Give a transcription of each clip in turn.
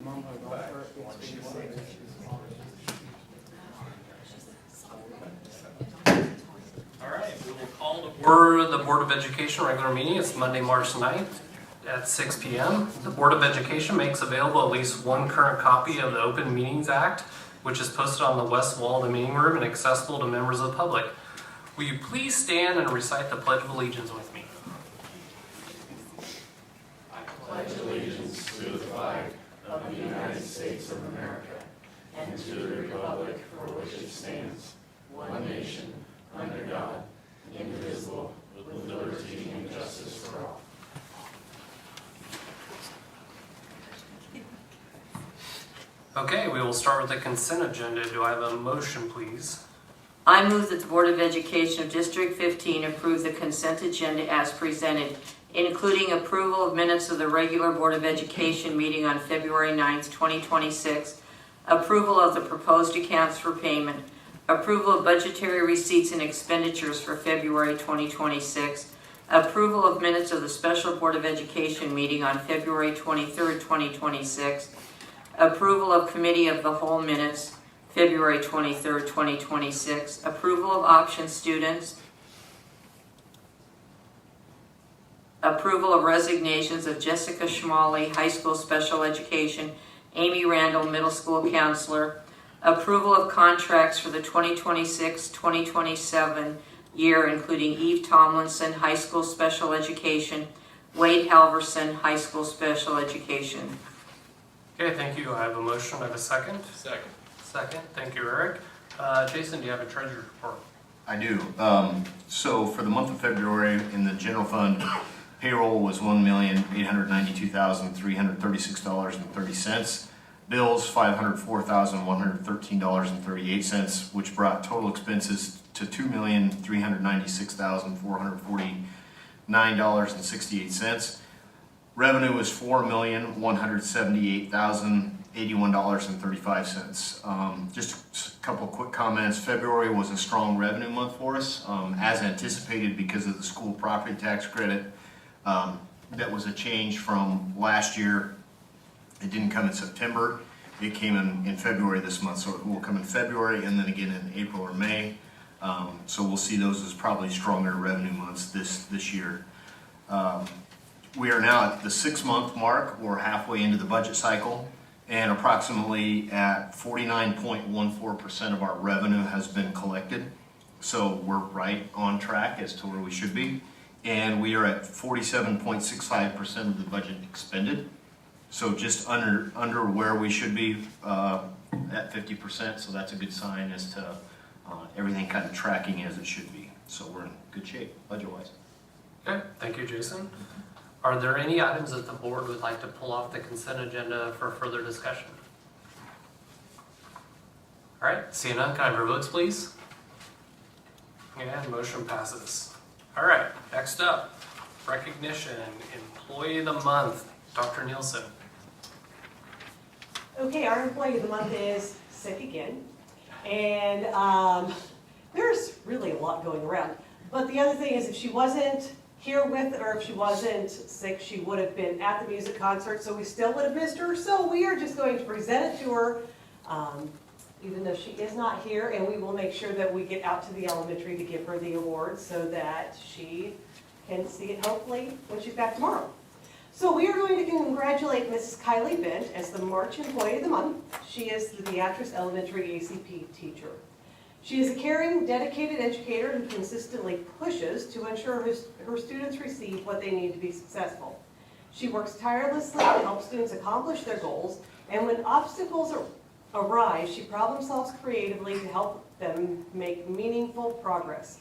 All right, we will call to order the Board of Education regular meeting. It's Monday, March 9th at 6 p.m. The Board of Education makes available at least one current copy of the Open Meetings Act, which is posted on the west wall of the meeting room and accessible to members of the public. Will you please stand and recite the Pledge of Allegiance with me? I pledge allegiance to the flag of the United States of America and to the republic for which it stands, one nation, under God, indivisible, with liberty and justice for all. Okay, we will start with the consent agenda. Do I have a motion, please? I move that the Board of Education of District 15 approve the consent agenda as presented, including approval of minutes of the regular Board of Education meeting on February 9th, 2026, approval of the proposed accounts for payment, approval of budgetary receipts and expenditures for February 2026, approval of minutes of the special Board of Education meeting on February 23rd, 2026, approval of committee of the whole minutes, February 23rd, 2026, approval of option students, approval of resignations of Jessica Schmalley, high school special education, Amy Randall, middle school counselor, approval of contracts for the 2026-2027 year, including Eve Tomlinson, high school special education, Wade Halverson, high school special education. Okay, thank you. I have a motion. I have a second. Second. Second. Thank you, Eric. Jason, do you have a treasurer's report? I do. So for the month of February in the general fund, payroll was $1,892,336.30. Bills $504,113.38, which brought total expenses to $2,396,449.68. Revenue was $4,178,081.35. Just a couple of quick comments. February was a strong revenue month for us, as anticipated because of the school property tax credit. That was a change from last year. It didn't come in September. It came in February this month, so it will come in February and then again in April or May. So we'll see those as probably stronger revenue months this year. We are now at the 6-month mark. We're halfway into the budget cycle, and approximately at 49.14% of our revenue has been collected. So we're right on track as to where we should be. And we are at 47.65% of the budget expended. So just under where we should be at 50%. So that's a good sign as to everything kind of tracking as it should be. So we're in good shape budget-wise. Okay, thank you, Jason. Are there any items that the board would like to pull off the consent agenda for further discussion? All right, seeing none, can I have your votes, please? And motion passes. All right, next up, recognition, Employee of the Month, Dr. Nielsen. Okay, our Employee of the Month is sick again, and there's really a lot going around. But the other thing is, if she wasn't here with, or if she wasn't sick, she would have been at the music concert, so we still would have missed her. So we are just going to present it to her, even though she is not here, and we will make sure that we get out to the elementary to give her the award so that she can see it hopefully when she's back tomorrow. So we are going to congratulate Mrs. Kylie Bent as the March Employee of the Month. She is the Beatrice Elementary ACP teacher. She is a caring, dedicated educator who consistently pushes to ensure her students receive what they need to be successful. She works tirelessly to help students accomplish their goals, and when obstacles arise, she problem solves creatively to help them make meaningful progress.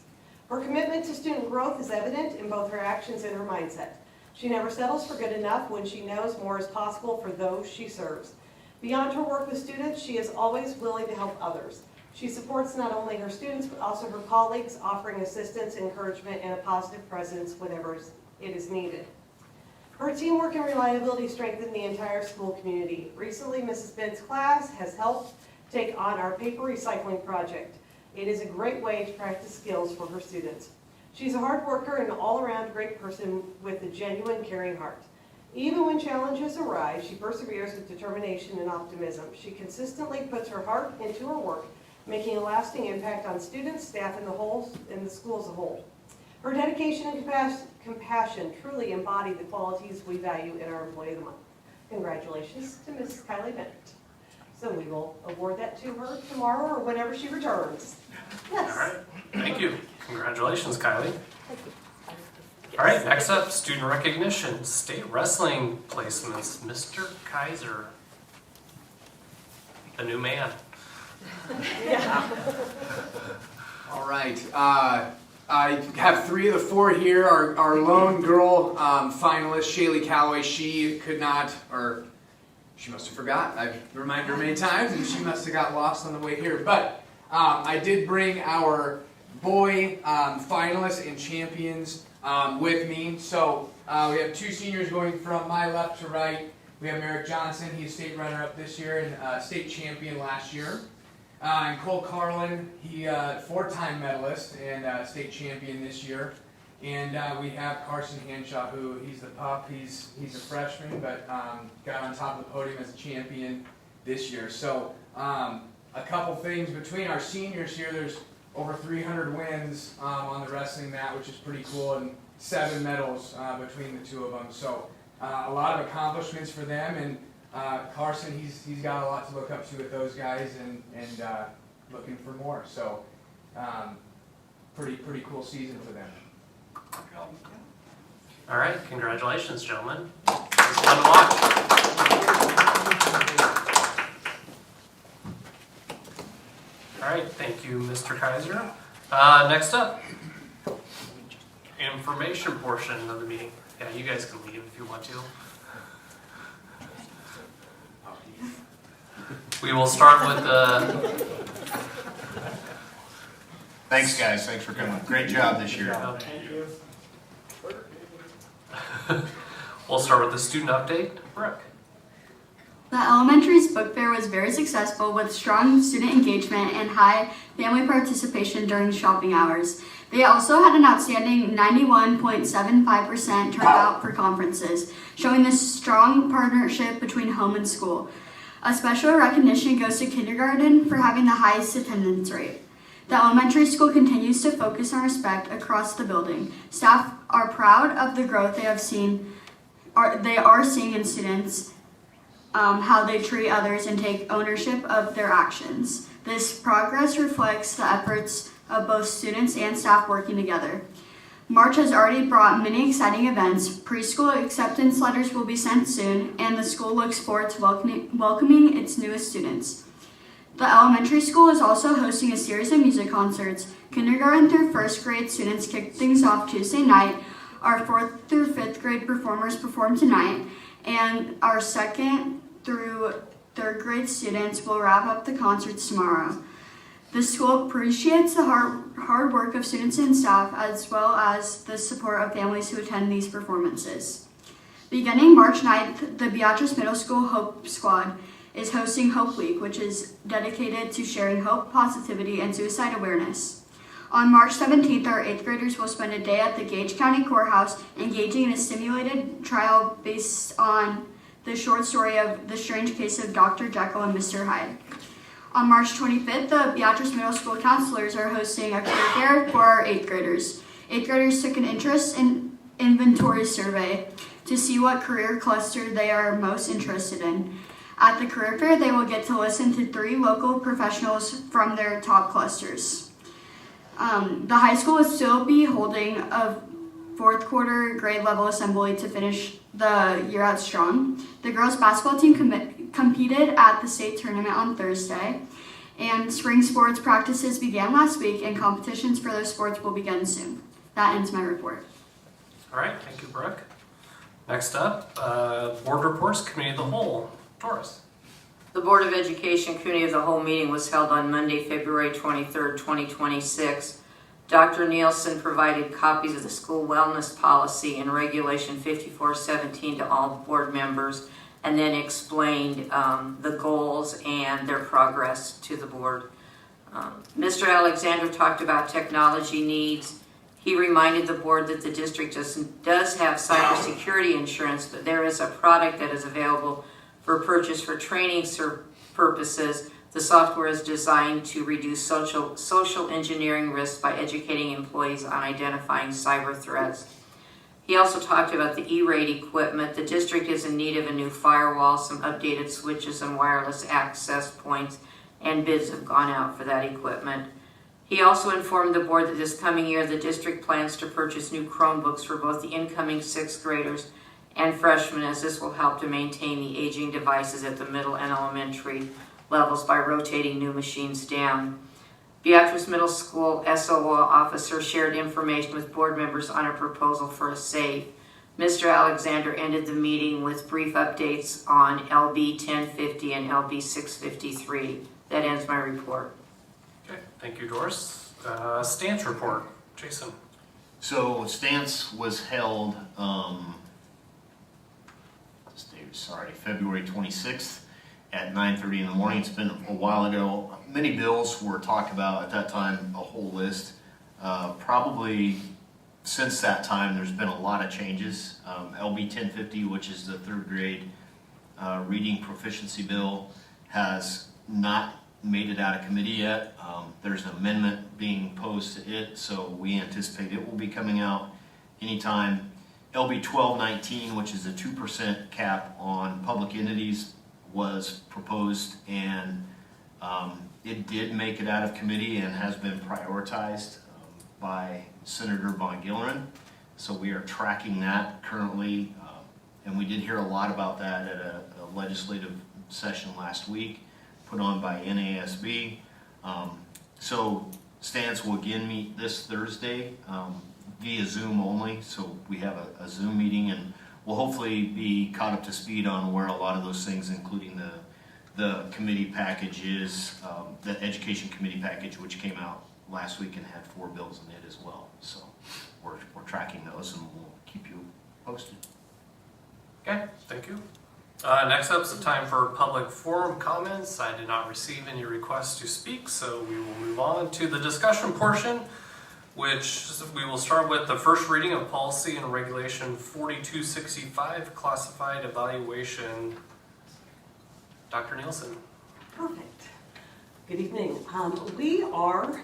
Her commitment to student growth is evident in both her actions and her mindset. She never settles for good enough when she knows more is possible for those she serves. Beyond her work with students, she is always willing to help others. She supports not only her students, but also her colleagues, offering assistance, encouragement, and a positive presence whenever it is needed. Her teamwork and reliability strengthen the entire school community. Recently, Mrs. Bent's class has helped take on our paper recycling project. It is a great way to practice skills for her students. She's a hard worker and an all-around great person with a genuine caring heart. Even when challenges arise, she perseveres with determination and optimism. She consistently puts her heart into her work, making a lasting impact on students, staff, and the school as a whole. Her dedication and compassion truly embody the qualities we value in our Employee of the Month. Congratulations to Mrs. Kylie Bennett. So we will award that to her tomorrow or whenever she returns. Yes. All right, thank you. Congratulations, Kylie. All right, next up, student recognition, state wrestling placements. Mr. Kaiser, the new man. All right. I have 3 of the 4 here. Our lone girl finalist, Shaylee Calloway, she could not, or she must have forgot. I've reminded her many times, and she must have got lost on the way here. But I did bring our boy finalists and champions with me. So we have 2 seniors going from my left to right. We have Merrick Johnson. He's state runner-up this year and state champion last year. And Cole Carlin, he 4-time medalist and state champion this year. And we have Carson Hanshaw, who he's the pup. He's a freshman, but got on top of the podium as a champion this year. So a couple things between our seniors here. There's over 300 wins on the wrestling mat, which is pretty cool, and 7 medals between the 2 of them. So a lot of accomplishments for them. And Carson, he's got a lot to look up to with those guys, and looking for more. So pretty cool season for them. All right, congratulations, gentlemen. It was fun to watch. All right, thank you, Mr. Kaiser. Next up, information portion of the meeting. Yeah, you guys can leave if you want to. We will start with the... Thanks, guys. Thanks for coming. Great job this year. We'll start with the student update. Brooke. The elementary's book fair was very successful with strong student engagement and high family participation during shopping hours. They also had an outstanding 91.75% turnout for conferences, showing the strong partnership between home and school. A special recognition goes to kindergarten for having the highest attendance rate. The elementary school continues to focus on respect across the building. Staff are proud of the growth they are seeing in students, how they treat others and take ownership of their actions. This progress reflects the efforts of both students and staff working together. March has already brought many exciting events. Preschool acceptance letters will be sent soon, and the school looks forward to welcoming its newest students. The elementary school is also hosting a series of music concerts. Kindergarten through 1st grade students kick things off Tuesday night. Our 4th through 5th grade performers perform tonight, and our 2nd through 3rd grade students will wrap up the concerts tomorrow. The school appreciates the hard work of students and staff, as well as the support of families who attend these performances. Beginning March 9th, the Beatrice Middle School Hope Squad is hosting Hope Week, which is dedicated to sharing hope, positivity, and suicide awareness. On March 17th, our 8th graders will spend a day at the Gage County Courthouse engaging in a simulated trial based on the short story of The Strange Case of Dr. Jekyll and Mr. Hyde. On March 25th, the Beatrice Middle School counselors are hosting a career fair for our 8th graders. 8th graders took an interest in inventory survey to see what career cluster they are most interested in. At the career fair, they will get to listen to 3 local professionals from their top clusters. The high school will still be holding a 4th quarter grade level assembly to finish the year out strong. The girls basketball team competed at the state tournament on Thursday, and spring sports practices began last week, and competitions for those sports will begin soon. That ends my report. All right, thank you, Brooke. Next up, board reports, committee of the whole. Doris. The Board of Education Committee of the Whole meeting was held on Monday, February 23rd, 2026. Dr. Nielsen provided copies of the school wellness policy and Regulation 5417 to all board members, and then explained the goals and their progress to the board. Mr. Alexander talked about technology needs. He reminded the board that the district does have cybersecurity insurance, but there is a product that is available for purchase for training purposes. The software is designed to reduce social engineering risk by educating employees on identifying cyber threats. He also talked about the E-rate equipment. The district is in need of a new firewall, some updated switches and wireless access points, and bids have gone out for that equipment. He also informed the board that this coming year the district plans to purchase new Chromebooks for both the incoming 6th graders and freshmen, as this will help to maintain the aging devices at the middle and elementary levels by rotating new machines down. Beatrice Middle School SOO officer shared information with board members on a proposal for a safe. Mr. Alexander ended the meeting with brief updates on LB 1050 and LB 653. That ends my report. Okay, thank you, Doris. Stance report, Jason. So Stance was held, February 26th at 9:30 in the morning. It's been a while ago. Many bills were talked about at that time, a whole list. Probably since that time, there's been a lot of changes. LB 1050, which is the 3rd grade reading proficiency bill, has not made it out of committee yet. There's an amendment being posed to it, so we anticipate it will be coming out anytime. LB 1219, which is a 2% cap on public entities, was proposed, and it did make it out of committee and has been prioritized by Senator Von Gillerin. So we are tracking that currently, and we did hear a lot about that at a legislative session last week put on by NASB. So Stance will again meet this Thursday via Zoom only, so we have a Zoom meeting, and we'll hopefully be caught up to speed on where a lot of those things, including the committee package is, the education committee package, which came out last week and had 4 bills in it as well. So we're tracking those, and we'll keep you posted. Okay, thank you. Next up is the time for public forum comments. I did not receive any requests to speak, so we will move on to the discussion portion, which we will start with the first reading of policy and regulation 4265, classified evaluation. Dr. Nielsen. Perfect. Good evening. We are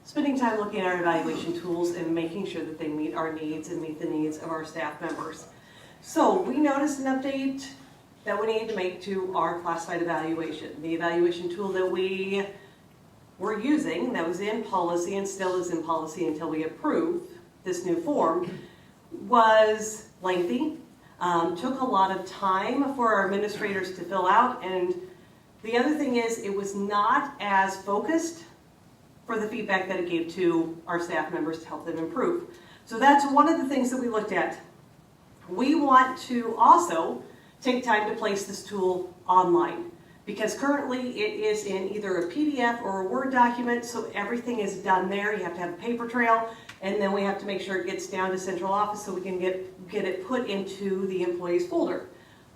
spending time looking at our evaluation tools and making sure that they meet our needs and meet the needs of our staff members. So we noticed an update that we need to make to our classified evaluation. The evaluation tool that we were using, that was in policy and still is in policy until we approve this new form, was lengthy, took a lot of time for our administrators to fill out, and the other thing is it was not as focused for the feedback that it gave to our staff members to help them improve. So that's one of the things that we looked at. We want to also take time to place this tool online, because currently it is in either a PDF or a Word document, so everything is done there. You have to have a paper trail, and then we have to make sure it gets down to central office so we can get it put into the employee's folder.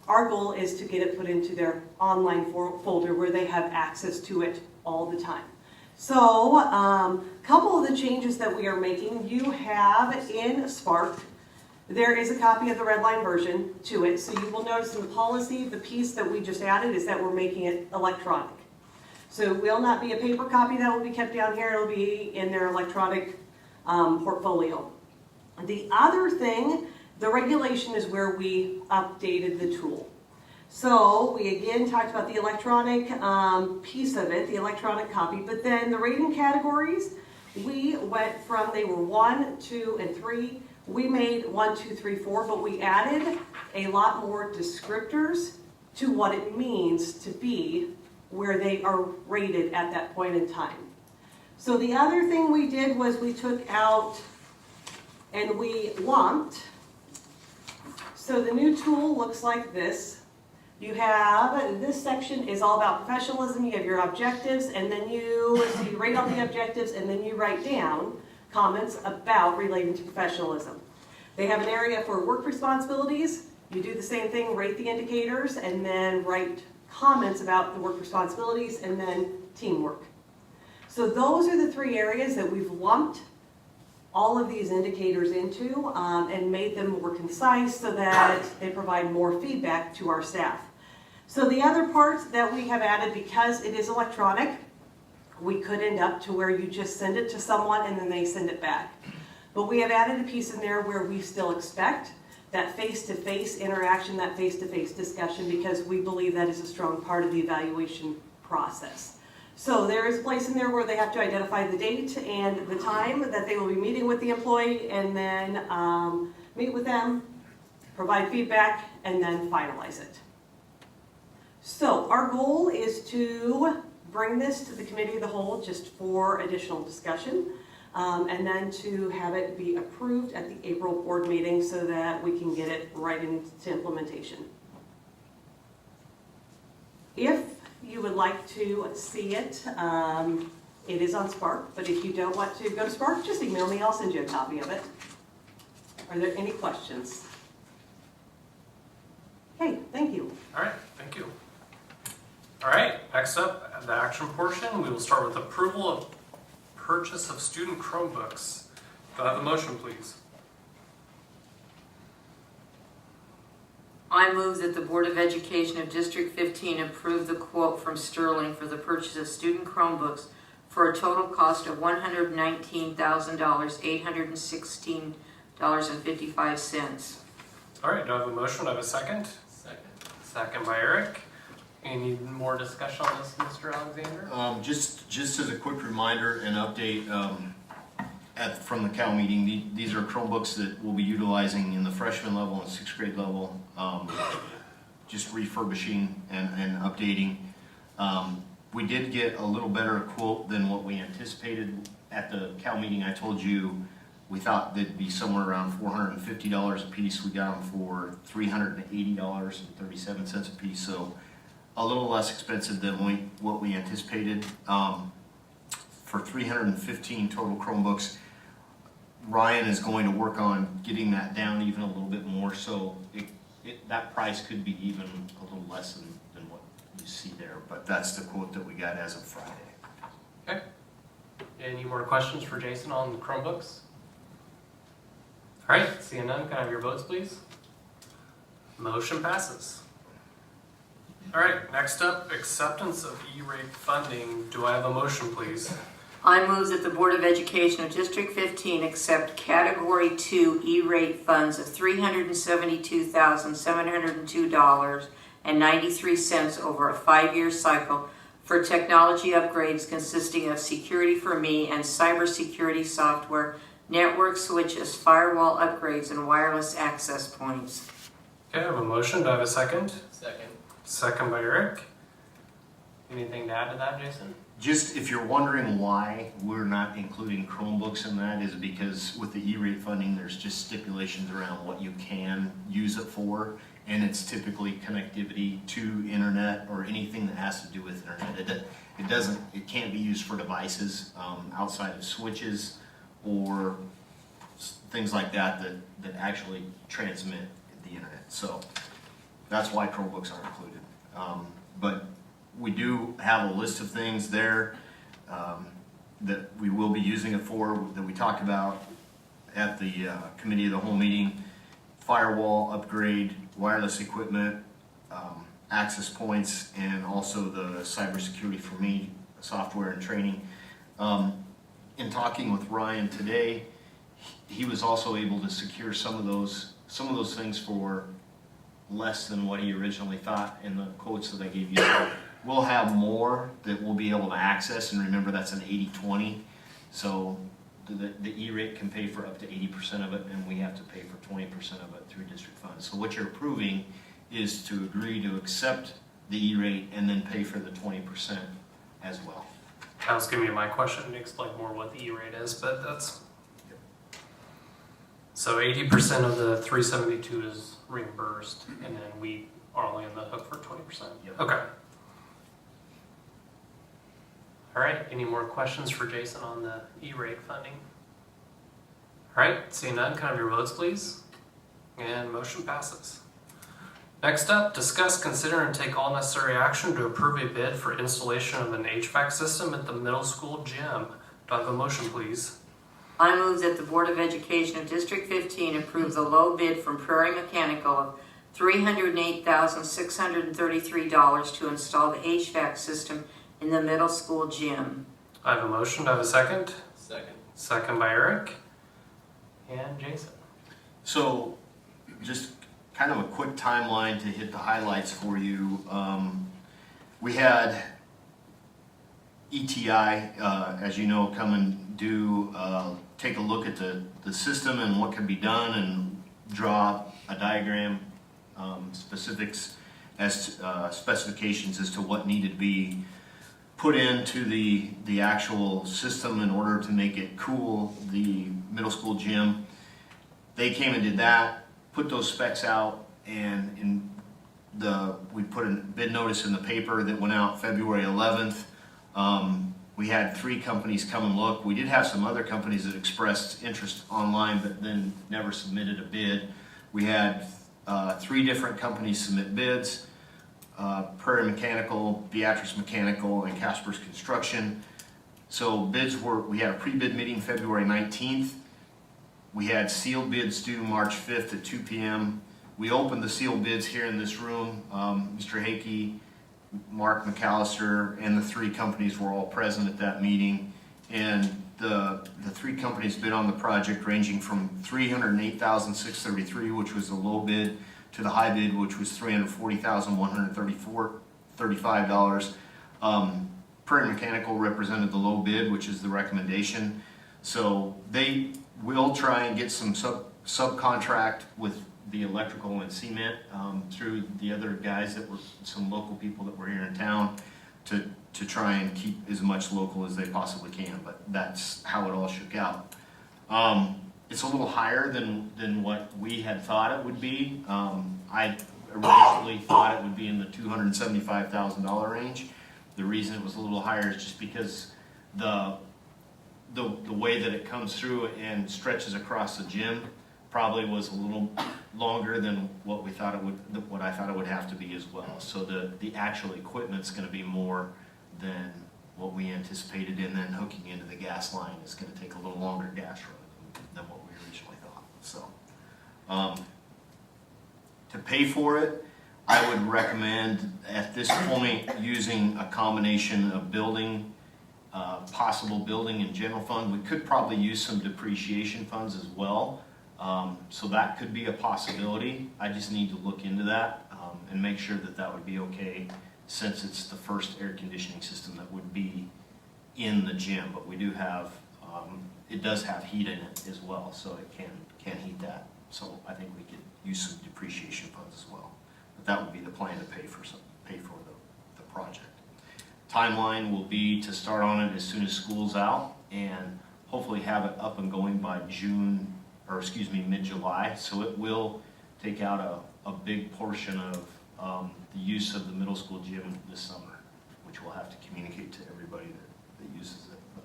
Our goal is to get it put into their online folder where they have access to it all the time. So a couple of the changes that we are making, you have in Spark, there is a copy of the red line version to it. So you will notice in the policy, the piece that we just added is that we're making it electronic. So it will not be a paper copy that will be kept down here. It'll be in their electronic portfolio. The other thing, the regulation is where we updated the tool. So we again talked about the electronic piece of it, the electronic copy, but then the rating categories, we went from, they were 1, 2, and 3. We made 1, 2, 3, 4, but we added a lot more descriptors to what it means to be where they are rated at that point in time. So the other thing we did was we took out and we lumped. So the new tool looks like this. You have, this section is all about professionalism. You have your objectives, and then you rate on the objectives, and then you write down comments about relating to professionalism. They have an area for work responsibilities. You do the same thing, rate the indicators, and then write comments about the work responsibilities, and then teamwork. So those are the 3 areas that we've lumped all of these indicators into and made them more concise so that they provide more feedback to our staff. So the other part that we have added, because it is electronic, we could end up to where you just send it to someone and then they send it back. But we have added a piece in there where we still expect that face-to-face interaction, that face-to-face discussion, because we believe that is a strong part of the evaluation process. So there is a place in there where they have to identify the date and the time that they will be meeting with the employee, and then meet with them, provide feedback, and then finalize it. So our goal is to bring this to the committee of the whole just for additional discussion, and then to have it be approved at the April board meeting so that we can get it right into implementation. If you would like to see it, it is on Spark, but if you don't want to go to Spark, just email me, I'll send you a copy of it. Are there any questions? Okay, thank you. All right, thank you. All right, next up, the action portion, we will start with approval of purchase of student Chromebooks. Do I have a motion, please? I move that the Board of Education of District 15 approve the quote from Sterling for the purchase of student Chromebooks for a total cost of $119,816.55. All right, do I have a motion? Do I have a second? Second. Second by Eric. Any more discussion on this, Mr. Alexander? Just as a quick reminder and update, from the Cal meeting, these are Chromebooks that we'll be utilizing in the freshman level and 6th grade level, just refurbishing and updating. We did get a little better quote than what we anticipated at the Cal meeting. I told you we thought they'd be somewhere around $450 a piece. We got them for $380.37 a piece, so a little less expensive than what we anticipated. For 315 total Chromebooks, Ryan is going to work on getting that down even a little bit more, so that price could be even a little less than what you see there, but that's the quote that we got as of Friday. Okay. Any more questions for Jason on the Chromebooks? All right, seeing none, can I have your votes, please? Motion passes. All right, next up, acceptance of E-rate funding. Do I have a motion, please? I move that the Board of Education of District 15 accept Category 2 E-rate funds of $372,702.93 over a 5-year cycle for technology upgrades consisting of Security for Me and cybersecurity software, network switches, firewall upgrades, and wireless access points. Okay, I have a motion. Do I have a second? Second. Second by Eric. Anything to add to that, Jason? Just if you're wondering why we're not including Chromebooks in that, is because with the E-rate funding, there's just stipulations around what you can use it for, and it's typically connectivity to internet or anything that has to do with internet. It can't be used for devices outside of switches or things like that actually transmit the internet. So that's why Chromebooks aren't included. But we do have a list of things there that we will be using it for, that we talked about at the committee of the whole meeting. Firewall upgrade, wireless equipment, access points, and also the cybersecurity for Me software and training. In talking with Ryan today, he was also able to secure some of those things for less than what he originally thought in the quotes that I gave you. So we'll have more that we'll be able to access, and remember that's an 80-20. So the E-rate can pay for up to 80% of it, and we have to pay for 20% of it through district funds. So what you're approving is to agree to accept the E-rate and then pay for the 20% as well. That was giving me my question to explain more what the E-rate is, but that's... So 80% of the 372 is reimbursed, and then we are only on the hook for 20%? Yep. Okay. All right, any more questions for Jason on the E-rate funding? All right, seeing none, can I have your votes, please? And motion passes. Next up, discuss, consider, and take all necessary action to approve a bid for installation of an HVAC system at the middle school gym. Do I have a motion, please? I move that the Board of Education of District 15 approve the low bid from Prairie Mechanical of $308,633 to install the HVAC system in the middle school gym. I have a motion. Do I have a second? Second. Second by Eric. And Jason. So, just kind of a quick timeline to hit the highlights for you. We had ETI, as you know, come and take a look at the system and what can be done and draw a diagram, specifications as to what needed to be put into the actual system in order to make it cool the middle school gym. They came and did that, put those specs out, and we put a bid notice in the paper that went out February 11th. We had 3 companies come and look. We did have some other companies that expressed interest online, but then never submitted a bid. We had 3 different companies submit bids: Prairie Mechanical, Beatrice Mechanical, and Casper's Construction. So we had a pre-bid meeting February 19th. We had sealed bids due March 5th at 2 p.m. We opened the sealed bids here in this room. Mr. Hakey, Mark McAllister, and the 3 companies were all present at that meeting. And the 3 companies bid on the project ranging from $308,633, which was the low bid, to the high bid, which was $340,135. Prairie Mechanical represented the low bid, which is the recommendation. So they will try and get some subcontract with the electrical and cement through the other guys that were some local people that were here in town to try and keep as much local as they possibly can, but that's how it all shook out. It's a little higher than what we had thought it would be. I originally thought it would be in the $275,000 range. The reason it was a little higher is just because the way that it comes through and stretches across the gym probably was a little longer than what I thought it would have to be as well. So the actual equipment's going to be more than what we anticipated, and then hooking into the gas line is going to take a little longer gas run than what we originally thought. So to pay for it, I would recommend at this point using a combination of possible building and general fund. We could probably use some depreciation funds as well. So that could be a possibility. I just need to look into that and make sure that would be okay, since it's the first air conditioning system that would be in the gym. But we do have, it does have heat in it as well, so it can heat that. So I think we could use some depreciation funds as well. But that would be the plan to pay for the project. Timeline will be to start on it as soon as school's out, and hopefully have it up and going by mid-July. So it will take out a big portion of the use of the middle school gym this summer, which we'll have to communicate to everybody that uses it. But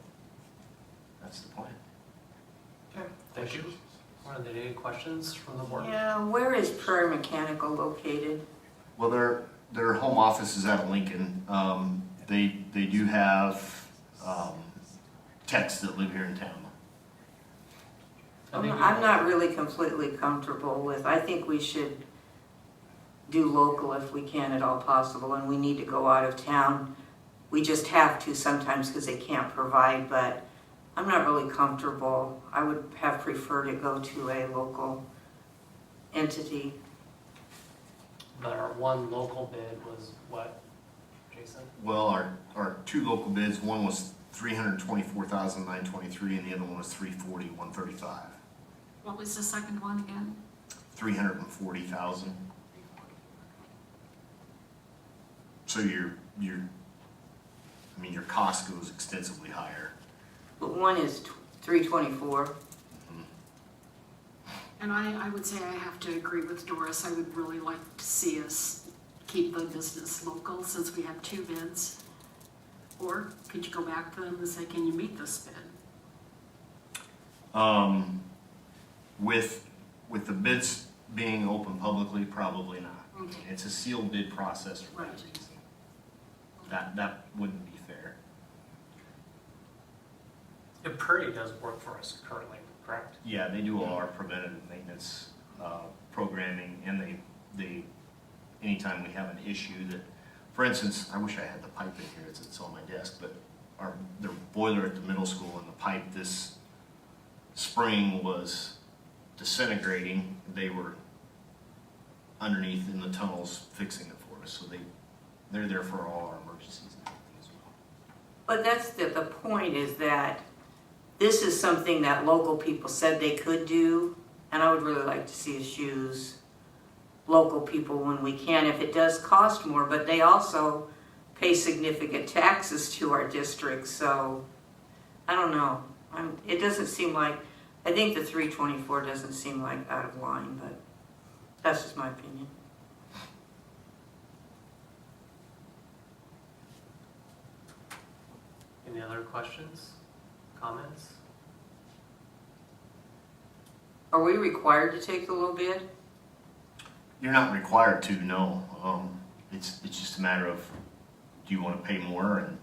that's the plan. Okay, thank you. Are there any questions from the board? Yeah, where is Prairie Mechanical located? Well, their home office is out of Lincoln. They do have techs that live here in town. I'm not really completely comfortable with, I think we should do local if we can at all possible, and we need to go out of town. We just have to sometimes because they can't provide, but I'm not really comfortable. I would have preferred to go to a local entity. But our one local bid was what, Jason? Well, our 2 local bids, one was $324,923, and the other one was $340,135. What was the second one again? $340,000. So your cost goes extensively higher. But one is 324. And I would say I have to agree with Doris. I would really like to see us keep the business local since we have 2 bids. Or could you go back to them and say, can you meet this bid? With the bids being open publicly, probably not. Okay. It's a sealed bid process for that Right. reason. That wouldn't be fair. Prairie does work for us currently, correct? Yeah, they do all our preventative maintenance programming, and they anytime we have an issue that, for instance, I wish I had the pipe in here, it's on my desk, but their boiler at the middle school and the pipe this spring was disintegrating. They were underneath in the tunnels fixing it for us, so they're there for all our emergencies and everything as well. But that's the point is that this is something that local people said they could do, and I would really like to see us use local people when we can, if it does cost more, but they also pay significant taxes to our district, so I don't know. It doesn't seem like, I think the 324 doesn't seem like out of line, but that's just my opinion. Any other questions, comments? Are we required to take the low bid? You're not required to, no. It's just a matter of, do you want to pay more, and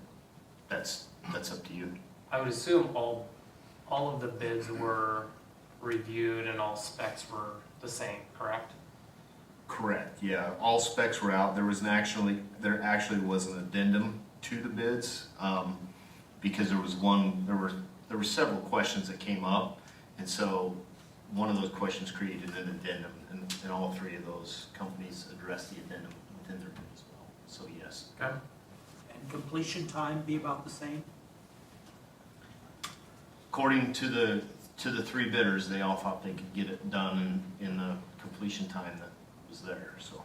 that's up to you. I would assume all of the bids were reviewed and all specs were the same, correct? Correct, yeah. All specs were out. There actually was an addendum to the bids, because there were several questions that came up, and so one of those questions created an addendum, and all three of those companies addressed the addendum within their bid as well. So yes. Okay. And completion time be about the same? According to the three bidders, they all thought they could get it done in the completion time that was there. So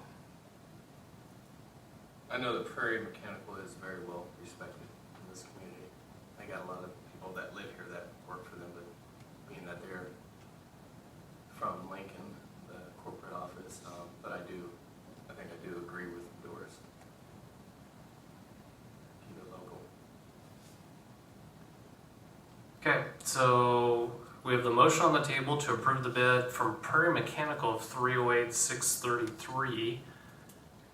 I know that Prairie Mechanical is very well respected in this community. I got a lot of people that live here that work for them, but being that they're from Lincoln, the corporate office, but I think I do agree with Doris. Keep it local. Okay, so we have the motion on the table to approve the bid from Prairie Mechanical of $308,633.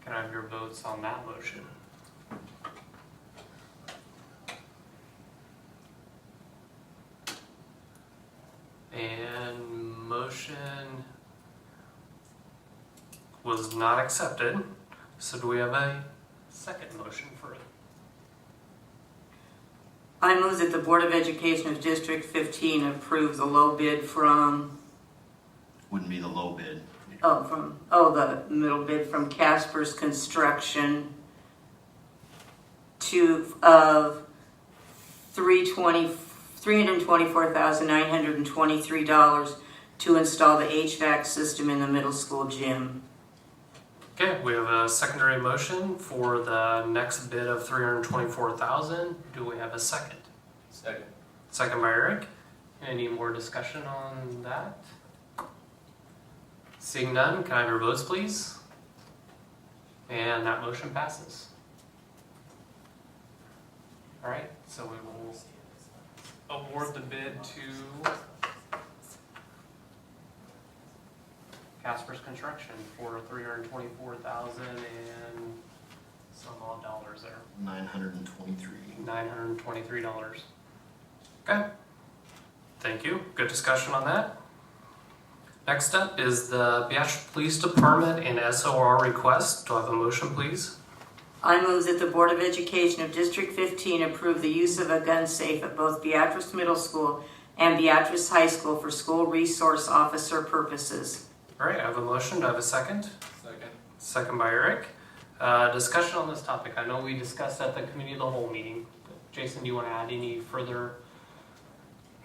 Can I have your votes on that motion? And motion was not accepted. So do we have a second motion for it? I move that the Board of Education of District 15 approve the low bid from, wouldn't be the low bid. the middle bid from Casper's Construction of $324,923 to install the HVAC system in the middle school gym. Okay, we have a secondary motion for the next bid of $324,000. Do we have a second? Second. Second by Eric. Any more discussion on that? Seeing none, can I have your votes, please? And that motion passes. All right, so we will award the bid to Casper's Construction for $324,000 and some odd dollars there. $923. Okay. Thank you. Good discussion on that. Next up is the Beatrice Police Department and SOR request. Do I have a motion, please? I move that the Board of Education of District 15 approve the use of a gun safe at both Beatrice Middle School and Beatrice High School for school resource officer purposes. All right, I have a motion. Do I have a second? Second. Second by Eric. Discussion on this topic. I know we discussed at the committee of the whole meeting. Jason, do you want to add any further?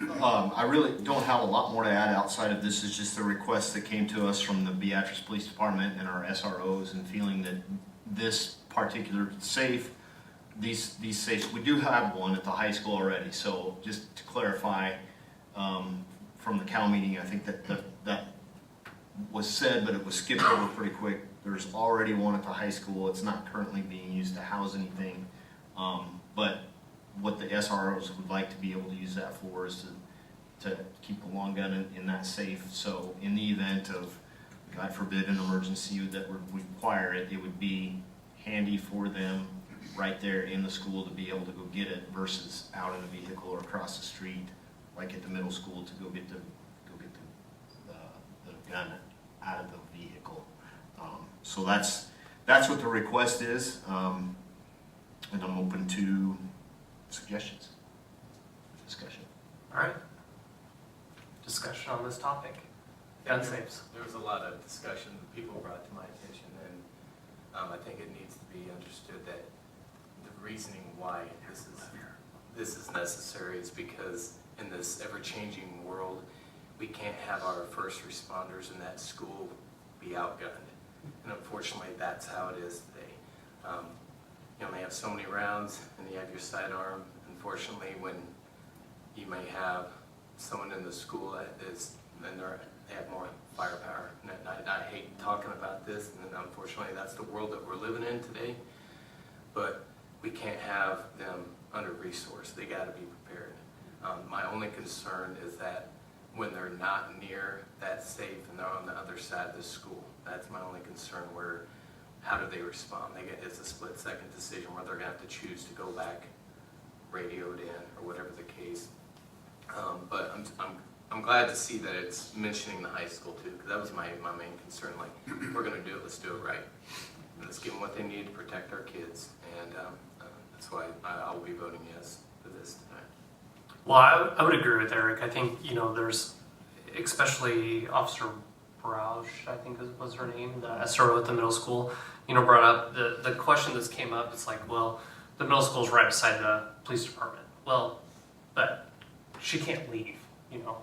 I really don't have a lot more to add outside of this. Is just the request that came to us from the Beatrice Police Department and our SROs, and feeling that this particular safe, these safes, we do have one at the high school already. So just to clarify, from the Cal meeting, I think that was said, but it was skipped over pretty quick. There's already one at the high school. It's not currently being used to house anything, but what the SROs would like to be able to use that for is to keep the long gun in that safe. So in the event of, God forbid, an emergency that would require it, it would be handy for them right there in the school to be able to go get it versus out in a vehicle or across the street like at the middle school, to go get the gun out of the vehicle. So that's what the request is, and I'm open to suggestions, discussion. All right. Discussion on this topic. Gun safes. There was a lot of discussion that people brought to my attention, and I think it needs to be understood that the reasoning why this is necessary is because in this ever-changing world, we can't have our first responders in that school be outgunned. And unfortunately, that's how it is today. You only have so many rounds, and you have your sidearm. Unfortunately, when you may have someone in the school that is, then they have more firepower. And I hate talking about this, and unfortunately, that's the world that we're living in today. But we can't have them under-resourced. They got to be prepared. My only concern is that when they're not near that safe and they're on the other side of the school, that's my only concern. Where, how do they respond? It's a split-second decision where they're going to have to choose to go back, radioed in, or whatever the case. But I'm glad to see that it's mentioning the high school too, because that was my main concern. Like, if we're going to do it, let's do it right. And let's give them what they need to protect our kids, and that's why I will be voting yes for this tonight. Well, I would agree with Eric. I think, there's, especially Officer Roush, I think was her name, the SRO at the middle school, brought up the question that's came up. It's like, well, the middle school's right beside the police department. Well, but she can't leave.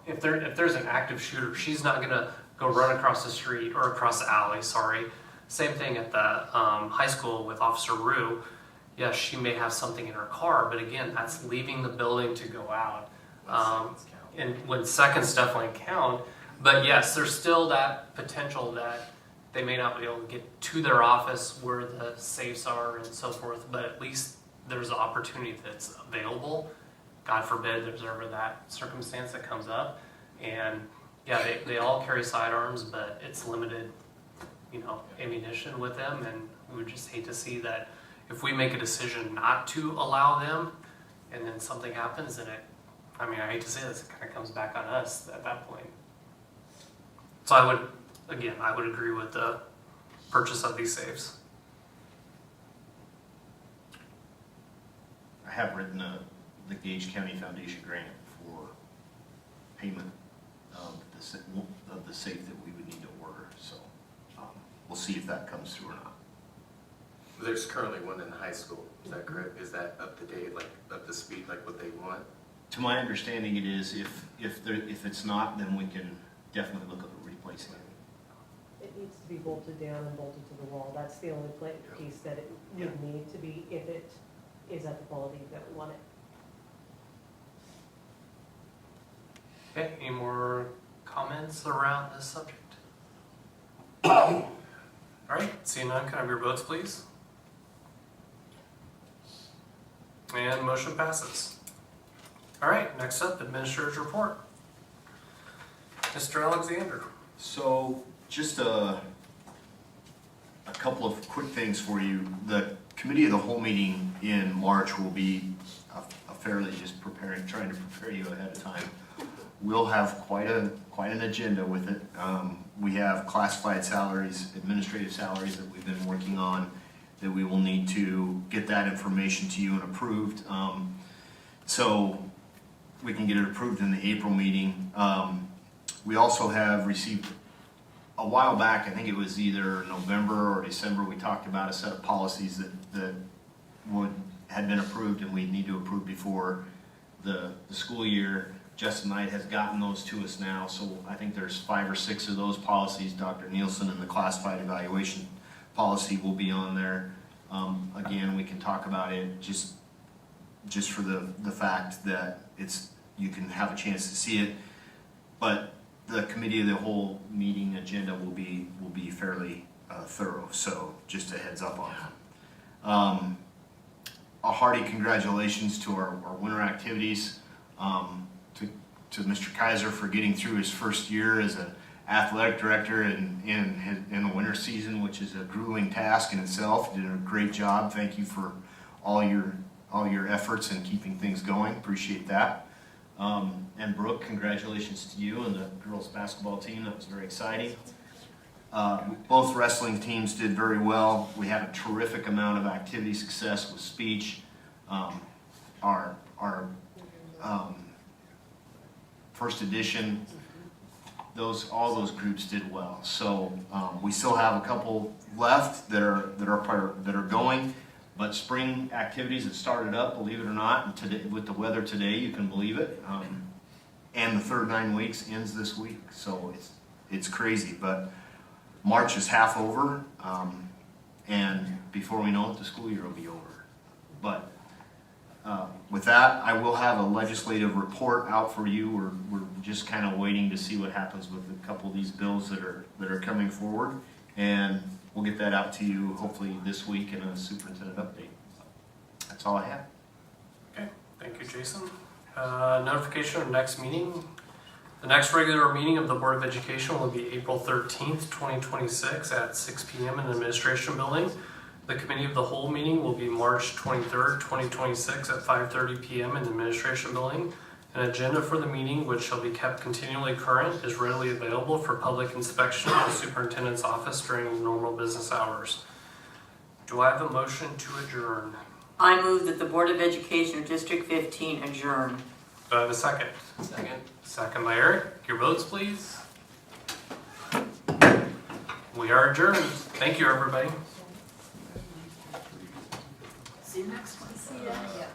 If there's an active shooter, she's not gonna go run across the street or across the alley. Sorry. Same thing at the high school with Officer Rue. Yes, she may have something in her car, but again, that's leaving the building to go out. And when seconds definitely count, but yes, there's still that potential that they may not be able to get to their office where the safes are and so forth, but at least there's an opportunity that's available. God forbid there's ever that circumstance that comes up. And yeah, they all carry sidearms, but it's limited, ammunition with them, and we would just hate to see that if we make a decision not to allow them and then something happens, then I hate to say this, it kind of comes back on us at that point. So I would agree with the purchase of these safes. I have written the Gage County Foundation grant for payment of the safe that we would need to order. So we'll see if that comes through or not. There's currently one in high school. Is that correct? Is that up to date, like up to speed, like what they want? To my understanding, it is. If it's not, then we can definitely look at replacing it. It needs to be bolted down and bolted to the wall. That's the only piece that it would need to be if it is at the quality that we want it. Okay, any more comments around this subject? All right, seeing none, can I have your votes, please? And motion passes. All right, next up, Administrator's Report. Mr. Alexander. So just a couple of quick things for you. The committee of the whole meeting in March will be a fairly just trying to prepare you ahead of time. We'll have quite an agenda with it. We have classified salaries, administrative salaries that we've been working on that we will need to get that information to you and approved. So we can get it approved in the April meeting. We also have received a while back, I think it was either November or December, we talked about a set of policies that had been approved and we need to approve before the school year. Justin Knight has gotten those to us now, so I think there's 5 or 6 of those policies. Dr. Nielsen and the classified evaluation policy will be on there. Again, we can talk about it just for the fact that you can have a chance to see it, but the committee of the whole meeting agenda will be fairly thorough. So just a heads up on that. A hearty congratulations to our winter activities. To Mr. Kaiser for getting through his first year as an athletic director in the winter season, which is a grueling task in itself. Did a great job. Thank you for all your efforts in keeping things going. Appreciate that. And Brooke, congratulations to you and the girls basketball team. That was very exciting. Both wrestling teams did very well. We had a terrific amount of activity success with speech. Our first edition, all those groups did well. So we still have a couple left that are going. But spring activities have started up, believe it or not. And today, with the weather today, you can believe it. And the third 9 weeks ends this week, so it's crazy. But March is half over, and before we know it, the school year will be over. But with that, I will have a legislative report out for you. We're just kind of waiting to see what happens with a couple of these bills that are coming forward, and we'll get that out to you hopefully this week in a superintendent update. That's all I have. Okay, thank you, Jason. Notification of next meeting. The next regular meeting of the Board of Education will be April 13th, 2026 at 6 p.m. in the Administration Building. The Committee of the Whole meeting will be March 23rd, 2026 at 5:30 p.m. in the Administration Building. An agenda for the meeting, which shall be kept continually current, is readily available for public inspection at the Superintendent's office during normal business hours. Do I have a motion to adjourn? I move that the Board of Education of District 15 adjourn. Do I have a second? Second. Second by Eric. Your votes, please. We are adjourned. Thank you, everybody. See you next one. Yeah.